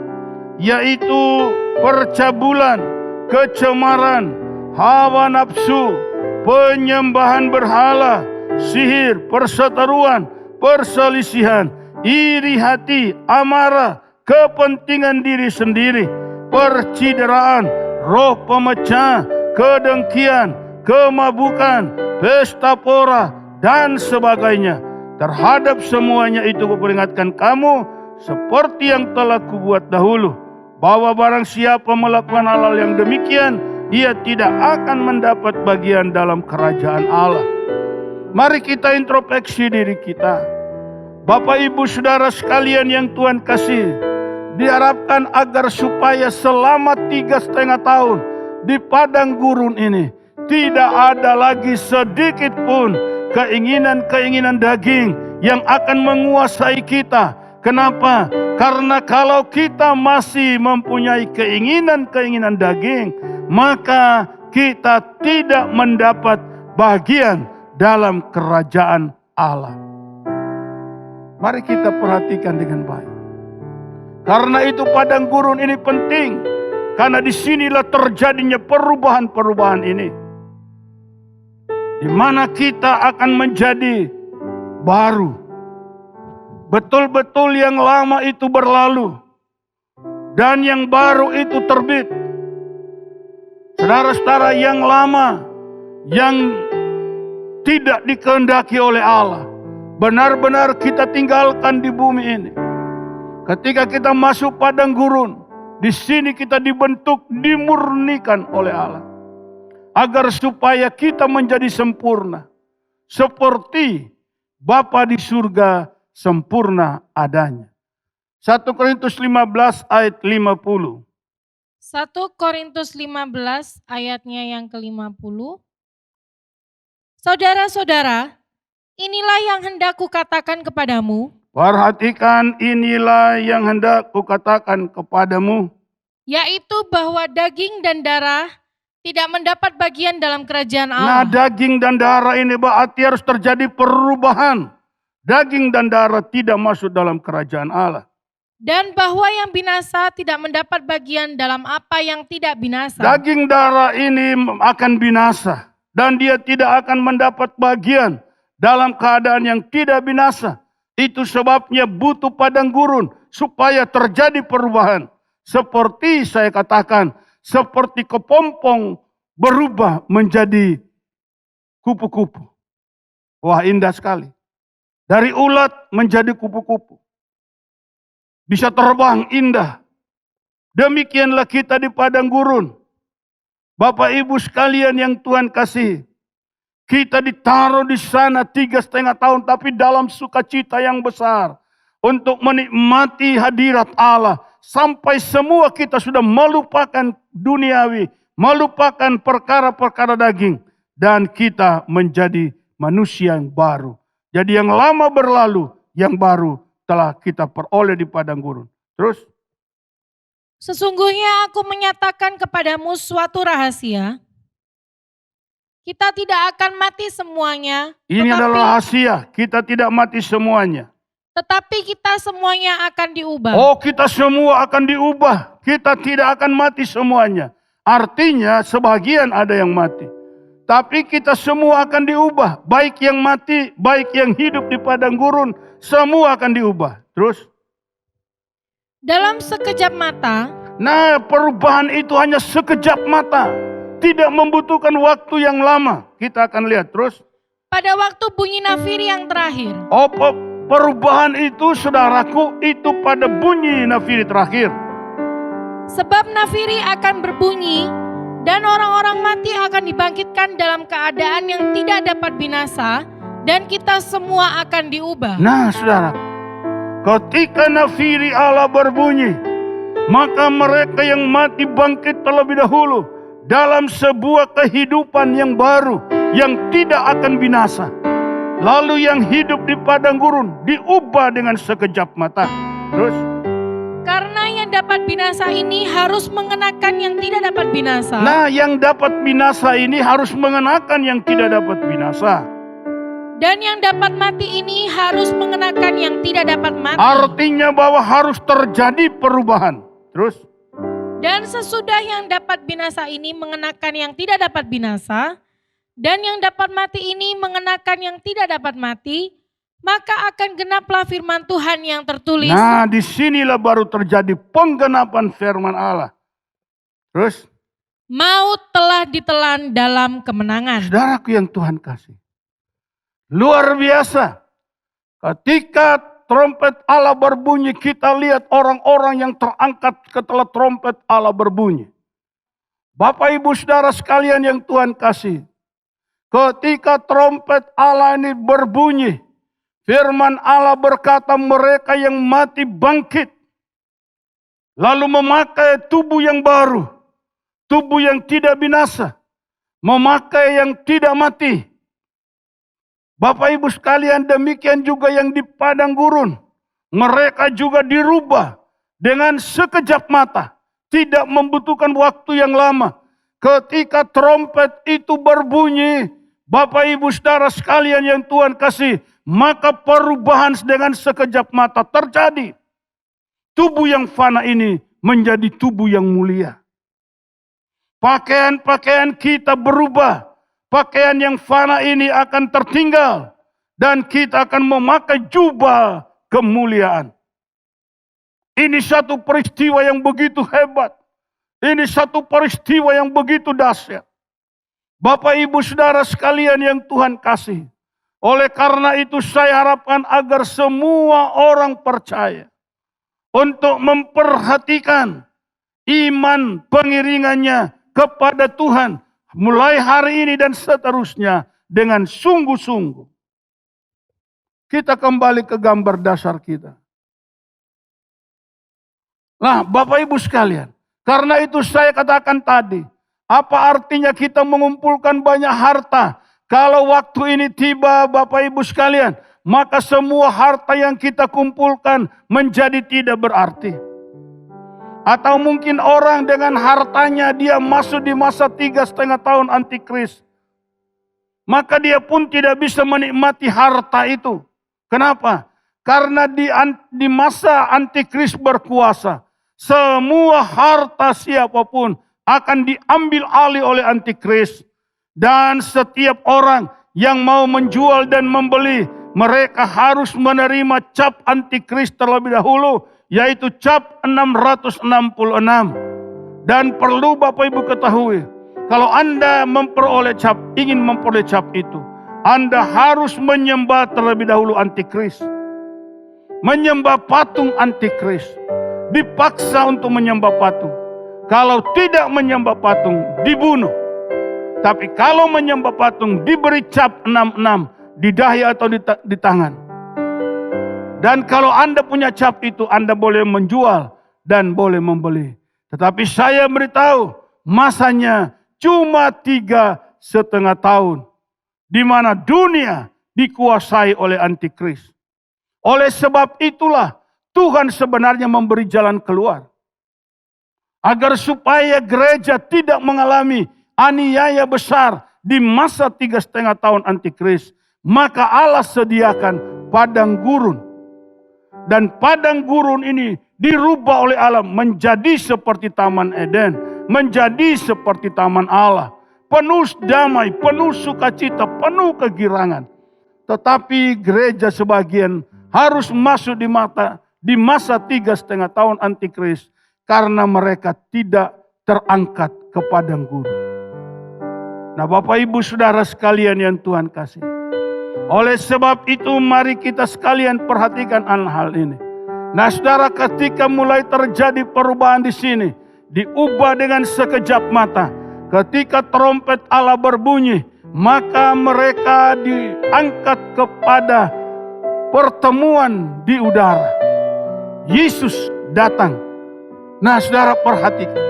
yaitu percabulan, kecemaran, hawa nafsu, penyembahan berhala, sihir, perseteruan, perselisihan, iri hati, amarah, kepentingan diri sendiri, percideraan, roh pemecah, kedengkian, kemabukan, pesta pora, dan sebagainya. Terhadap semuanya itu kuperingatkan kamu, seperti yang telah kubuat dahulu, bahwa barang siapa melakukan hal-hal yang demikian, ia tidak akan mendapat bagian dalam kerajaan Allah. Mari kita introspeksi diri kita. Bapak Ibu Saudara sekalian yang Tuhan kasih, diharapkan agar supaya selama 3,5 tahun di padang gurun ini tidak ada lagi sedikit pun keinginan-keinginan daging yang akan menguasai kita. Kenapa? Karena kalau kita masih mempunyai keinginan-keinginan daging, maka kita tidak mendapat bagian dalam kerajaan Allah. Mari kita perhatikan dengan baik. Karena itu padang gurun ini penting. Karena disinilah terjadinya perubahan-perubahan ini. Di mana kita akan menjadi baru. Betul-betul yang lama itu berlalu. Dan yang baru itu terbit. Saudara-saudara, yang lama, yang tidak dikehendaki oleh Allah, benar-benar kita tinggalkan di bumi ini. Ketika kita masuk padang gurun, di sini kita dibentuk, dimurnikan oleh Allah. Agar supaya kita menjadi sempurna. Seperti Bapa di surga sempurna adanya. 1 Korintus 15 ayat 50. 1 Korintus 15 ayatnya yang ke-50. Saudara-saudara, inilah yang hendak kukatakan kepadamu, Perhatikan, inilah yang hendak kukatakan kepadamu. yaitu bahwa daging dan darah tidak mendapat bagian dalam kerajaan Nah, Allah. daging dan darah ini berarti harus terjadi perubahan. Daging dan darah tidak masuk dalam kerajaan Allah. Dan bahwa yang binasa tidak mendapat bagian dalam apa yang tidak binasa. Daging darah ini akan binasa. Dan dia tidak akan mendapat bagian dalam keadaan yang tidak binasa. Itu sebabnya butuh padang gurun supaya terjadi perubahan. Seperti saya katakan, seperti kepompong berubah menjadi kupu-kupu. Wah, indah sekali. Dari ulat menjadi kupu-kupu. Bisa terbang indah. Demikianlah kita di padang gurun. Bapak Ibu sekalian yang Tuhan kasih. Kita ditaruh di sana 3,5 tahun, tapi dalam sukacita yang besar. Untuk menikmati hadirat Allah. Sampai semua kita sudah melupakan duniawi. Melupakan perkara-perkara daging. Dan kita menjadi manusia yang baru. Jadi yang lama berlalu, yang baru telah kita peroleh di padang gurun. Terus? Sesungguhnya aku menyatakan kepadamu suatu rahasia. Kita tidak akan mati semuanya. Ini adalah rahasia, kita tidak mati semuanya. Tetapi kita semuanya akan diubah. Oh, kita semua akan diubah. Kita tidak akan mati semuanya. Artinya sebagian ada yang mati. Tapi kita semua akan diubah. Baik yang mati, baik yang hidup di padang gurun. Semua akan diubah. Terus? Dalam sekejap mata. Nah, perubahan itu hanya sekejap mata. Tidak membutuhkan waktu yang lama. Kita akan lihat terus. Pada waktu bunyi nafiri yang terakhir. Oh, perubahan itu saudaraku, itu pada bunyi nafiri terakhir. Sebab nafiri akan berbunyi dan orang-orang mati akan dibangkitkan dalam keadaan yang tidak dapat binasa dan kita semua akan diubah. Nah, saudara, ketika nafiri Allah berbunyi, maka mereka yang mati bangkit terlebih dahulu dalam sebuah kehidupan yang baru yang tidak akan binasa. Lalu yang hidup di padang gurun diubah dengan sekejap mata. Terus? Karena yang dapat binasa ini harus mengenakan yang tidak dapat binasa. Nah, yang dapat binasa ini harus mengenakan yang tidak dapat binasa. Dan yang dapat mati ini harus mengenakan yang tidak dapat mati. Artinya bahwa harus terjadi perubahan. Terus? Dan sesudah yang dapat binasa ini mengenakan yang tidak dapat binasa, dan yang dapat mati ini mengenakan yang tidak dapat mati, maka akan genaplah firman Tuhan yang tertulis. Nah, disinilah baru terjadi penggenapan firman Allah. Terus? Maut telah ditelan dalam kemenangan. Saudaraku yang Tuhan kasih. Luar biasa. Ketika trompet Allah berbunyi, kita lihat orang-orang yang terangkat setelah trompet Allah berbunyi. Bapak Ibu Saudara sekalian yang Tuhan kasih. Ketika trompet Allah ini berbunyi, firman Allah berkata mereka yang mati bangkit. Lalu memakai tubuh yang baru. Tubuh yang tidak binasa. Memakai yang tidak mati. Bapak Ibu sekalian, demikian juga yang di padang gurun. Mereka juga dirubah dengan sekejap mata. Tidak membutuhkan waktu yang lama. Ketika trompet itu berbunyi, Bapak Ibu Saudara sekalian yang Tuhan kasih, maka perubahan dengan sekejap mata terjadi. Tubuh yang fana ini menjadi tubuh yang mulia. Pakaian-pakaian kita berubah. Pakaian yang fana ini akan tertinggal. Dan kita akan memakai jubah kemuliaan. Ini satu peristiwa yang begitu hebat. Ini satu peristiwa yang begitu dahsyat. Bapak Ibu Saudara sekalian yang Tuhan kasih. Oleh karena itu saya harapkan agar semua orang percaya. Untuk memperhatikan iman pengiringannya kepada Tuhan. Mulai hari ini dan seterusnya dengan sungguh-sungguh. Kita kembali ke gambar dasar kita. Nah Bapak Ibu sekalian. Karena itu saya katakan tadi. Apa artinya kita mengumpulkan banyak harta. Kalau waktu ini tiba Bapak Ibu sekalian. Maka semua harta yang kita kumpulkan menjadi tidak berarti. Atau mungkin orang dengan hartanya dia masuk di masa 3,5 tahun antikris. Maka dia pun tidak bisa menikmati harta itu. Kenapa? Karena di masa antikris berkuasa. Semua harta siapapun akan diambil alih oleh antikris. Dan setiap orang yang mau menjual dan membeli, mereka harus menerima cap antikris terlebih dahulu, yaitu cap 666. Dan perlu Bapak Ibu ketahui, kalau Anda ingin memperoleh cap itu, Anda harus menyembah terlebih dahulu antikris. Menyembah patung antikris. Dipaksa untuk menyembah patung. Kalau tidak menyembah patung, dibunuh. Tapi kalau menyembah patung, diberi cap 66 di dahi atau di tangan. Dan kalau Anda punya cap itu, Anda boleh menjual dan boleh membeli. Tetapi saya beritahu, masanya cuma 3,5 tahun. Di mana dunia dikuasai oleh antikris. Oleh sebab itulah, Tuhan sebenarnya memberi jalan keluar. Agar supaya gereja tidak mengalami aniaya besar di masa 3,5 tahun antikris. Maka Allah sediakan padang gurun. Dan padang gurun ini dirubah oleh Allah menjadi seperti Taman Eden. Menjadi seperti Taman Allah. Penuh damai, penuh sukacita, penuh kegirangan. Tetapi gereja sebagian harus masuk di masa 3,5 tahun antikris. Karena mereka tidak terangkat ke padang gurun. Nah Bapak Ibu Saudara sekalian yang Tuhan kasih. Oleh sebab itu mari kita sekalian perhatikan hal ini. Nah saudara, ketika mulai terjadi perubahan di sini. Diubah dengan sekejap mata. Ketika trompet Allah berbunyi. Maka mereka diangkat kepada pertemuan di udara. Yesus datang. Nah saudara perhatikan.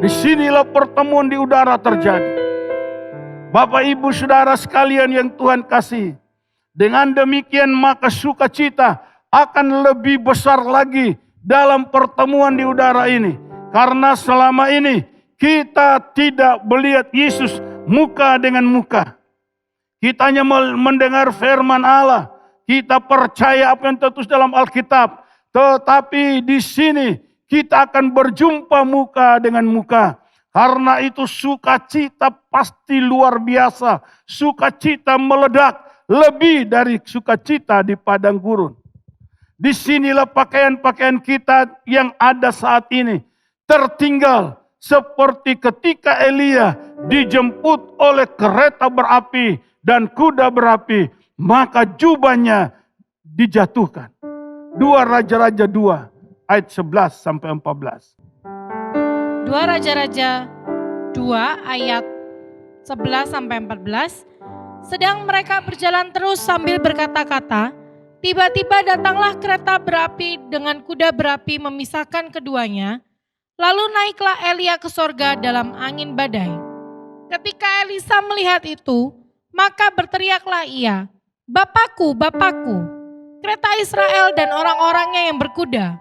Disinilah pertemuan di udara terjadi. Bapak Ibu Saudara sekalian yang Tuhan kasih. Dengan demikian maka sukacita akan lebih besar lagi dalam pertemuan di udara ini. Karena selama ini kita tidak melihat Yesus muka dengan muka. Kita hanya mendengar firman Allah. Kita percaya apa yang tertulis dalam Alkitab. Tetapi di sini kita akan berjumpa muka dengan muka. Karena itu sukacita pasti luar biasa. Sukacita meledak lebih dari sukacita di padang gurun. Disinilah pakaian-pakaian kita yang ada saat ini tertinggal. Seperti ketika Elia dijemput oleh kereta berapi dan kuda berapi. Maka jubahnya dijatuhkan. 2 Raja-Raja 2 ayat 11 sampai 14. 2 Raja-Raja 2 ayat 11 sampai 14. Sedang mereka berjalan terus sambil berkata-kata, tiba-tiba datanglah kereta berapi dengan kuda berapi memisahkan keduanya. Lalu naiklah Elia ke sorga dalam angin badai. Ketika Elisa melihat itu, maka berteriaklah ia, Bapakku, Bapakku, kereta Israel dan orang-orangnya yang berkuda.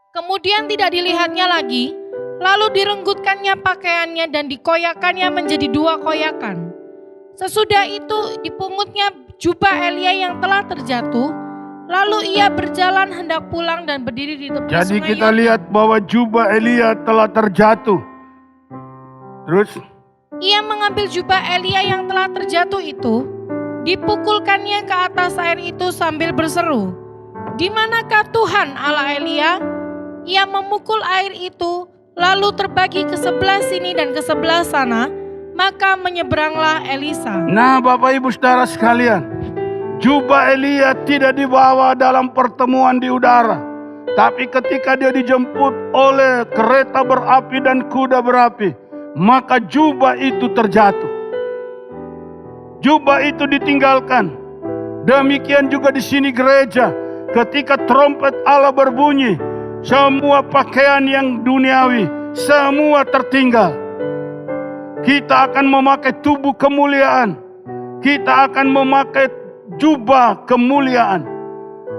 Kemudian tidak dilihatnya lagi, lalu direnggutkannya pakaiannya dan dikoyakannya menjadi 2 koyakan. Sesudah itu dipungutnya jubah Elia yang telah terjatuh, lalu ia berjalan hendak pulang dan berdiri di tepi Jadi sungai kita Yordan. lihat bahwa jubah Elia telah terjatuh. Terus Ia mengambil jubah Elia yang telah terjatuh itu, dipukulkannya ke atas air itu sambil berseru, "Di manakah Tuhan Allah Elia?" Ia memukul air itu, lalu terbagi ke sebelah sini dan ke sebelah sana, maka menyeberanglah Elisa. Nah, Bapak Ibu Saudara sekalian, jubah Elia tidak dibawa dalam pertemuan di udara. Tapi ketika dia dijemput oleh kereta berapi dan kuda berapi, maka jubah itu terjatuh. Jubah itu ditinggalkan. Demikian juga di sini gereja, ketika trompet Allah berbunyi, semua pakaian yang duniawi, semua tertinggal. Kita akan memakai tubuh kemuliaan. Kita akan memakai jubah kemuliaan.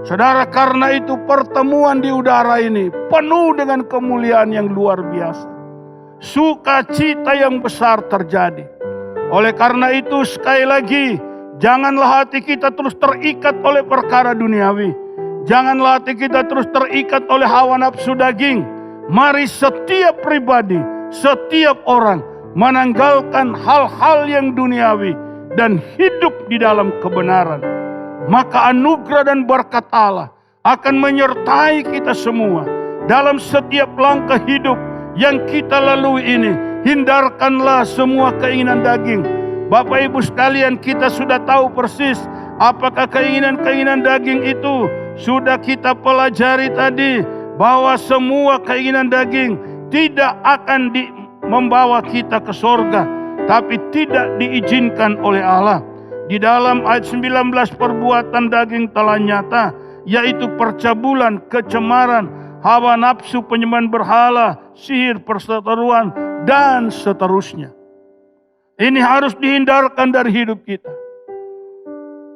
Saudara, karena itu pertemuan di udara ini penuh dengan kemuliaan yang luar biasa. Sukacita yang besar terjadi. Oleh karena itu sekali lagi, janganlah hati kita terus terikat oleh perkara duniawi. Janganlah hati kita terus terikat oleh hawa nafsu daging. Mari setiap pribadi, setiap orang menanggalkan hal-hal yang duniawi dan hidup di dalam kebenaran. Maka anugerah dan berkat Allah akan menyertai kita semua dalam setiap langkah hidup yang kita lalui ini. Hindarkanlah semua keinginan daging. Bapak Ibu sekalian, kita sudah tahu persis apakah keinginan-keinginan daging itu. Sudah kita pelajari tadi bahwa semua keinginan daging tidak akan membawa kita ke sorga, tapi tidak diizinkan oleh Allah. Di dalam ayat 19, perbuatan daging telah nyata, yaitu percabulan, kecemaran, hawa nafsu, penyembahan berhala, sihir, perseteruan, dan seterusnya. Ini harus dihindarkan dari hidup kita.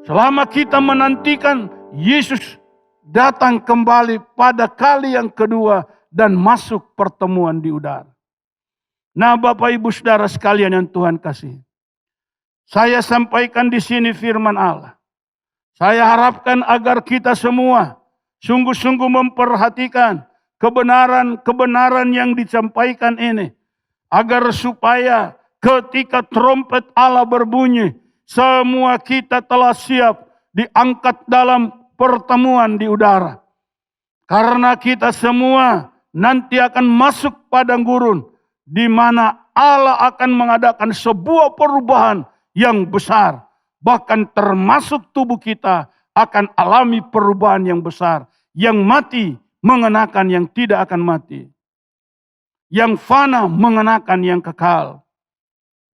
Selama kita menantikan Yesus datang kembali pada kali yang kedua dan masuk pertemuan di udara. Nah, Bapak Ibu Saudara sekalian yang Tuhan kasih, saya sampaikan di sini firman Allah. Saya harapkan agar kita semua sungguh-sungguh memperhatikan kebenaran-kebenaran yang disampaikan ini, agar supaya ketika trompet Allah berbunyi, semua kita telah siap diangkat dalam pertemuan di udara. Karena kita semua nanti akan masuk padang gurun, di mana Allah akan mengadakan sebuah perubahan yang besar. Bahkan termasuk tubuh kita akan alami perubahan yang besar. Yang mati mengenakan yang tidak akan mati. Yang fana mengenakan yang kekal.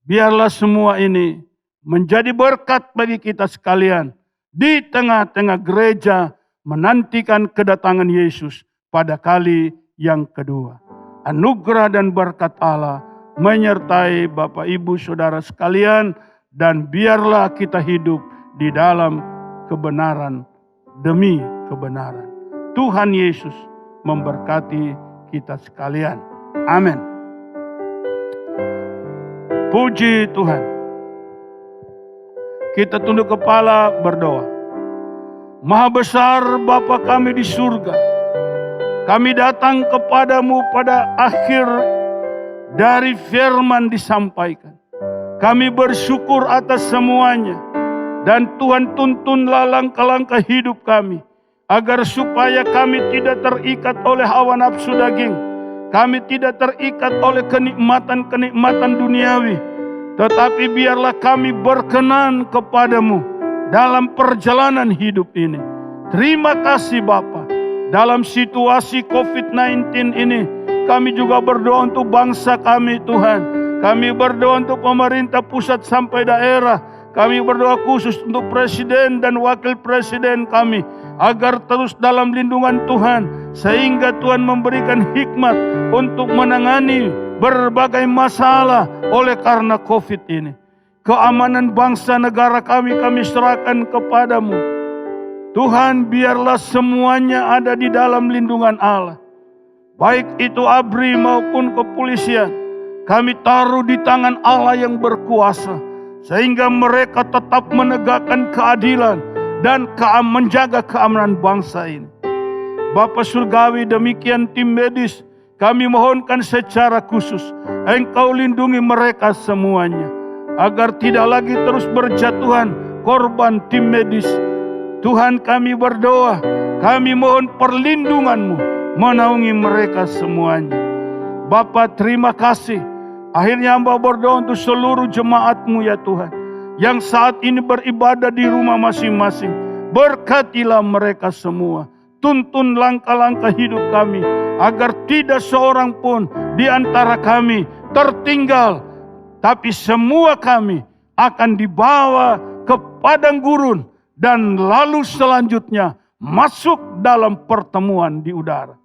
Biarlah semua ini menjadi berkat bagi kita sekalian. Di tengah-tengah gereja menantikan kedatangan Yesus pada kali yang kedua. Anugerah dan berkat Allah menyertai Bapak Ibu Saudara sekalian, dan biarlah kita hidup di dalam kebenaran demi kebenaran. Tuhan Yesus memberkati kita sekalian. Amin. Puji Tuhan. Kita tunduk kepala berdoa. Maha besar Bapa kami di surga, kami datang kepadamu pada akhir dari firman disampaikan. Kami bersyukur atas semuanya. Dan Tuhan, tuntunlah langkah-langkah hidup kami, agar supaya kami tidak terikat oleh hawa nafsu daging. Kami tidak terikat oleh kenikmatan-kenikmatan duniawi. Tetapi biarlah kami berkenan kepadamu dalam perjalanan hidup ini. Terima kasih Bapa. Dalam situasi COVID-19 ini, kami juga berdoa untuk bangsa kami Tuhan. Kami berdoa untuk pemerintah pusat sampai daerah. Kami berdoa khusus untuk presiden dan wakil presiden kami, agar terus dalam lindungan Tuhan, sehingga Tuhan memberikan hikmat untuk menangani berbagai masalah oleh karena COVID ini. Keamanan bangsa negara kami serahkan kepadamu. Tuhan, biarlah semuanya ada di dalam lindungan Allah. Baik itu ABRI maupun kepolisian, kami taruh di tangan Allah yang berkuasa. sehingga mereka tetap menegakkan keadilan dan menjaga keamanan bangsa ini. Bapa Surgawi, demikian tim medis, kami mohonkan secara khusus Engkau lindungi mereka semuanya, agar tidak lagi terus berjatuhan korban tim medis. Tuhan, kami berdoa, kami mohon perlindungan-Mu menaungi mereka semuanya. Bapa, terima kasih. Akhirnya hamba berdoa untuk seluruh jemaat-Mu ya Tuhan, yang saat ini beribadah di rumah masing-masing. Berkatilah mereka semua. Tuntun langkah-langkah hidup kami, agar tidak seorang pun di antara kami tertinggal, tapi semua kami akan dibawa ke padang gurun dan lalu selanjutnya masuk dalam pertemuan di udara.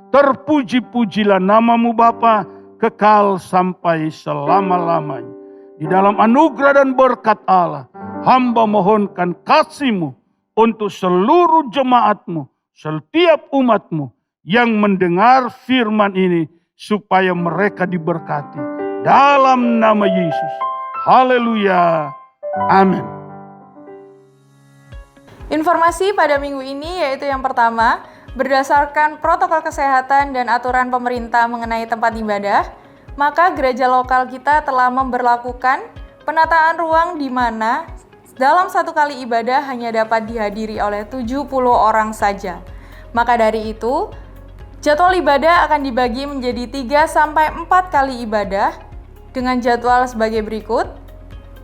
Terpuji-pujilah nama-Mu Bapa, kekal sampai selama-lamanya. Di dalam anugerah dan berkat Allah, hamba mohonkan kasih-Mu untuk seluruh jemaat-Mu, setiap umat-Mu yang mendengar firman ini, supaya mereka diberkati. Dalam nama Yesus. Haleluya. Amin. Informasi pada minggu ini yaitu yang pertama, berdasarkan protokol kesehatan dan aturan pemerintah mengenai tempat ibadah, maka gereja lokal kita telah memberlakukan penataan ruang di mana dalam satu kali ibadah hanya dapat dihadiri oleh 70 orang saja. Maka dari itu, jadwal ibadah akan dibagi menjadi 3-4 kali ibadah dengan jadwal sebagai berikut,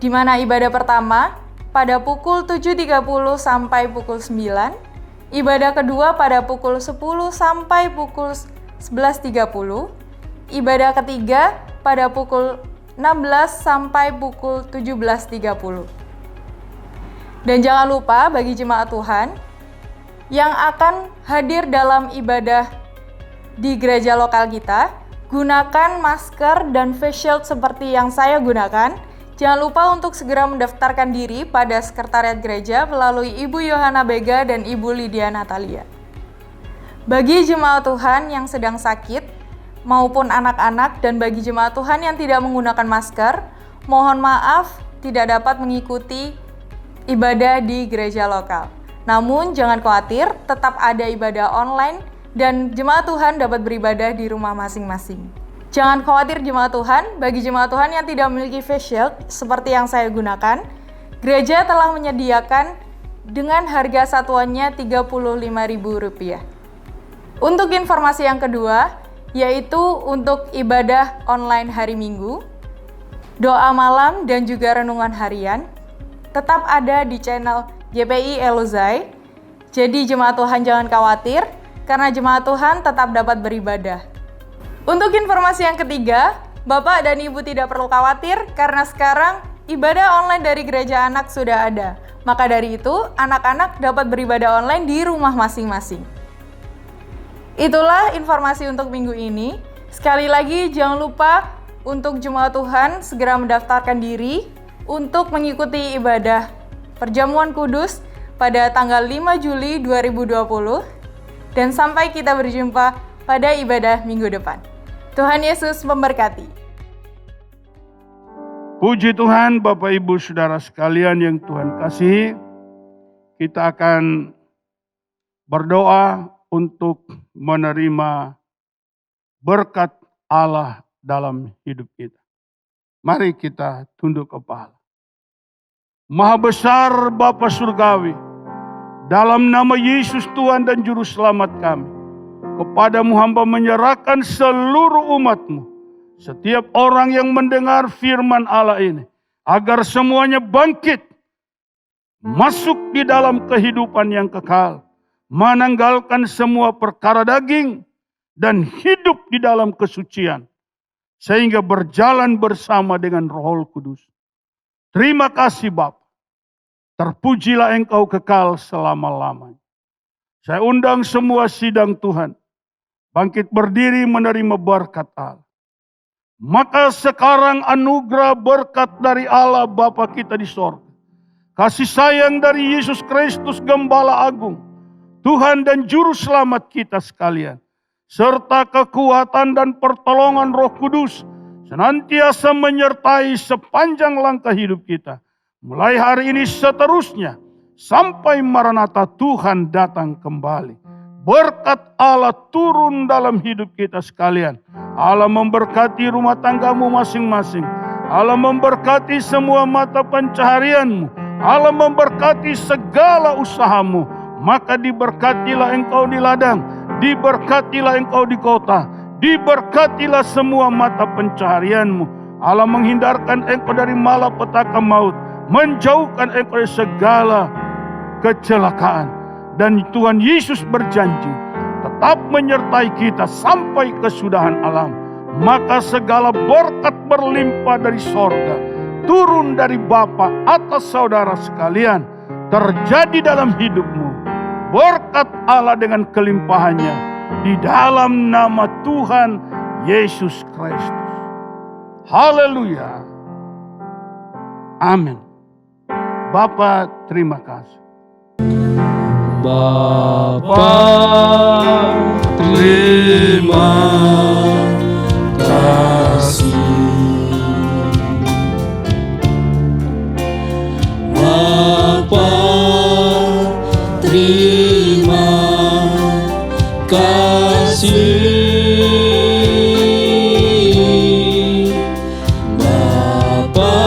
di mana ibadah pertama pada pukul 7.30 sampai pukul 9, ibadah kedua pada pukul 10 sampai pukul 11.30, ibadah ketiga pada pukul 16 sampai pukul 17.30. Dan jangan lupa bagi jemaat Tuhan yang akan hadir dalam ibadah di gereja lokal kita, gunakan masker dan face shield seperti yang saya gunakan. Jangan lupa untuk segera mendaftarkan diri pada sekretariat gereja melalui Ibu Yohana Bega dan Ibu Lydia Natalia. Bagi jemaat Tuhan yang sedang sakit maupun anak-anak dan bagi jemaat Tuhan yang tidak menggunakan masker, mohon maaf tidak dapat mengikuti ibadah di gereja lokal. Namun jangan khawatir, tetap ada ibadah online dan jemaat Tuhan dapat beribadah di rumah masing-masing. Jangan khawatir jemaat Tuhan, bagi jemaat Tuhan yang tidak memiliki face shield seperti yang saya gunakan, gereja telah menyediakan dengan harga satuannya Rp35.000. Untuk informasi yang kedua, yaitu untuk ibadah online hari Minggu, doa malam dan juga renungan harian, tetap ada di channel GPI Elozai. Jadi jemaat Tuhan jangan khawatir, karena jemaat Tuhan tetap dapat beribadah. Untuk informasi yang ketiga, Bapak dan Ibu tidak perlu khawatir, karena sekarang ibadah online dari gereja anak sudah ada. Maka dari itu, anak-anak dapat beribadah online di rumah masing-masing. Itulah informasi untuk minggu ini. Sekali lagi jangan lupa untuk jemaat Tuhan segera mendaftarkan diri untuk mengikuti ibadah Perjamuan Kudus pada tanggal 5 Juli 2020 dan sampai kita berjumpa pada ibadah minggu depan. Tuhan Yesus memberkati. Puji Tuhan, Bapak Ibu Saudara sekalian yang Tuhan kasihi. Kita akan berdoa untuk menerima berkat Allah dalam hidup kita. Mari kita tunduk kepala. Maha besar Bapa Surgawi, dalam nama Yesus Tuhan dan Juru Selamat kami, kepadamu hamba menyerahkan seluruh umat-Mu, setiap orang yang mendengar firman Allah ini, agar semuanya bangkit, masuk di dalam kehidupan yang kekal, menanggalkan semua perkara daging, dan hidup di dalam kesucian, sehingga berjalan bersama dengan Roh Kudus. Terima kasih Bapa. Terpujilah Engkau kekal selama-lamanya. Saya undang semua sidang Tuhan bangkit berdiri menerima berkat Allah. Maka sekarang anugerah berkat dari Allah Bapa kita di sorga, kasih sayang dari Yesus Kristus Gembala Agung, Tuhan dan Juru Selamat kita sekalian, serta kekuatan dan pertolongan Roh Kudus senantiasa menyertai sepanjang langkah hidup kita. Mulai hari ini seterusnya, sampai Maranatha Tuhan datang kembali. Berkat Allah turun dalam hidup kita sekalian. Allah memberkati rumah tanggamu masing-masing. Allah memberkati semua mata pencaharianmu. Allah memberkati segala usahamu. Maka diberkatilah engkau di ladang, diberkatilah engkau di kota, diberkatilah semua mata pencaharianmu. Allah menghindarkan engkau dari malapetaka maut, menjauhkan engkau dari segala kecelakaan. Dan Tuhan Yesus berjanji tetap menyertai kita sampai kesudahan alam. Maka segala berkat berlimpah dari sorga turun dari Bapa atas saudara sekalian, terjadi dalam hidupmu. Berkat Allah dengan kelimpahannya di dalam nama Tuhan Yesus Kristus. Haleluya. Amin. Bapa, terima kasih. Bapa, terima kasih. Bapa, terima kasih. Bapa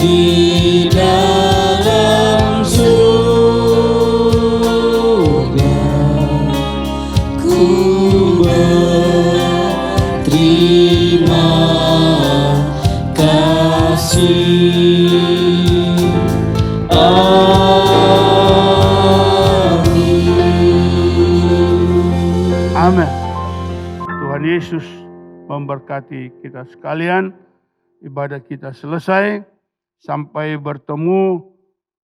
di dalam surga, ku berterima kasih. Amin. Tuhan Yesus memberkati kita sekalian. Ibadah kita selesai. Sampai bertemu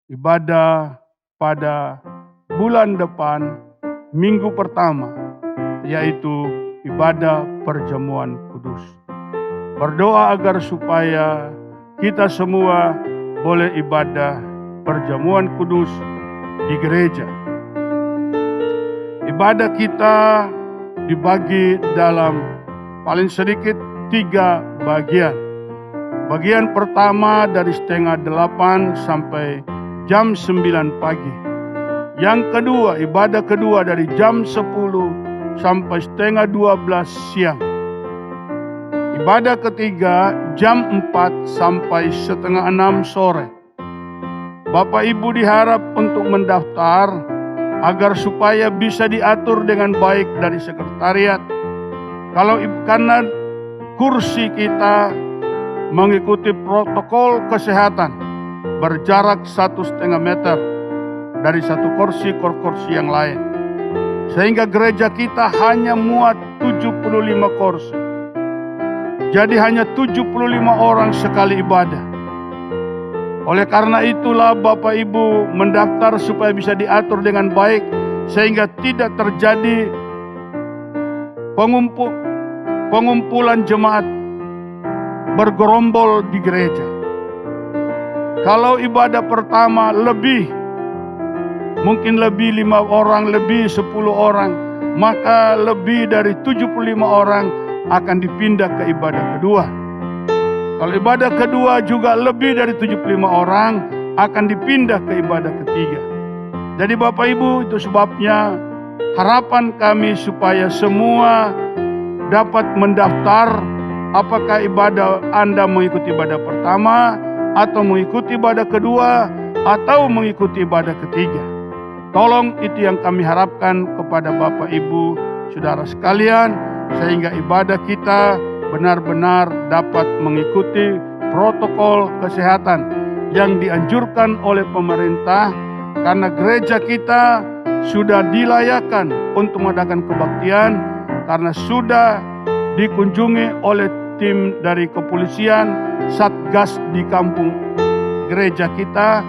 ibadah pada bulan depan, minggu pertama, yaitu ibadah perjamuan kudus. Berdoa agar supaya kita semua boleh ibadah perjamuan kudus di gereja. Ibadah kita dibagi dalam paling sedikit 3 bagian. Bagian pertama dari 7:30 sampai jam 9 pagi. Yang kedua, ibadah kedua dari jam 10 sampai 11:30 siang. Ibadah ketiga jam 4 sampai 5:30 sore. Bapak Ibu diharap untuk mendaftar agar supaya bisa diatur dengan baik dari sekretariat. Karena kursi kita mengikuti protokol kesehatan, berjarak 1,5 meter dari satu kursi ke kursi yang lain. Sehingga gereja kita hanya muat 75 kursi. Jadi hanya 75 orang sekali ibadah. Oleh karena itulah Bapak Ibu mendaftar supaya bisa diatur dengan baik, sehingga tidak terjadi pengumpulan jemaat bergerombol di gereja. Kalau ibadah pertama mungkin lebih 5 orang, lebih 10 orang, maka lebih dari 75 orang akan dipindah ke ibadah kedua. Kalau ibadah kedua juga lebih dari 75 orang akan dipindah ke ibadah ketiga. Jadi Bapak Ibu, itu sebabnya harapan kami supaya semua dapat mendaftar. Apakah ibadah Anda mengikuti ibadah pertama, atau mengikuti ibadah kedua, atau mengikuti ibadah ketiga. Tolong itu yang kami harapkan kepada Bapak Ibu, Saudara sekalian, sehingga ibadah kita benar-benar dapat mengikuti protokol kesehatan yang dianjurkan oleh pemerintah, karena gereja kita sudah dilayakkan untuk mengadakan kebaktian, karena sudah dikunjungi oleh tim dari kepolisian, Satgas di kampung gereja kita,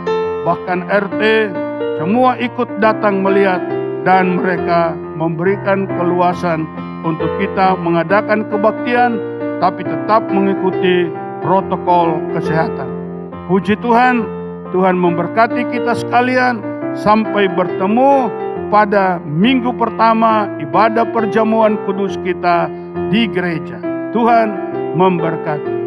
bahkan RT, semua ikut datang melihat, dan mereka memberikan keluasan untuk kita mengadakan kebaktian, tapi tetap mengikuti protokol kesehatan. Puji Tuhan, Tuhan memberkati kita sekalian, sampai bertemu pada minggu pertama ibadah perjamuan kudus kita di gereja. Tuhan memberkati.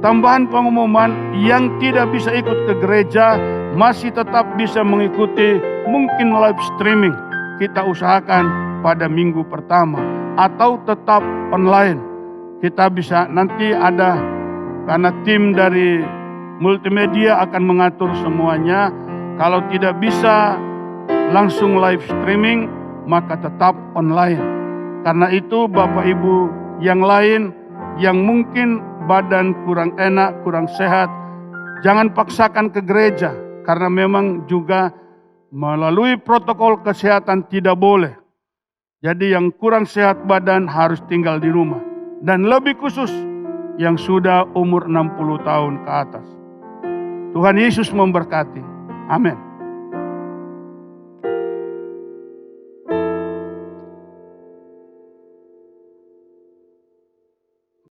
Tambahan pengumuman, yang tidak bisa ikut ke gereja masih tetap bisa mengikuti mungkin live streaming. Kita usahakan pada minggu pertama atau tetap online. Kita bisa nanti ada, karena tim dari multimedia akan mengatur semuanya. Kalau tidak bisa langsung live streaming, maka tetap online. Karena itu Bapak Ibu yang lain yang mungkin badan kurang enak, kurang sehat, jangan paksakan ke gereja. Karena memang juga melalui protokol kesehatan tidak boleh. Jadi yang kurang sehat badan harus tinggal di rumah. Dan lebih khusus yang sudah umur 60 tahun ke atas. Tuhan Yesus memberkati. Amin.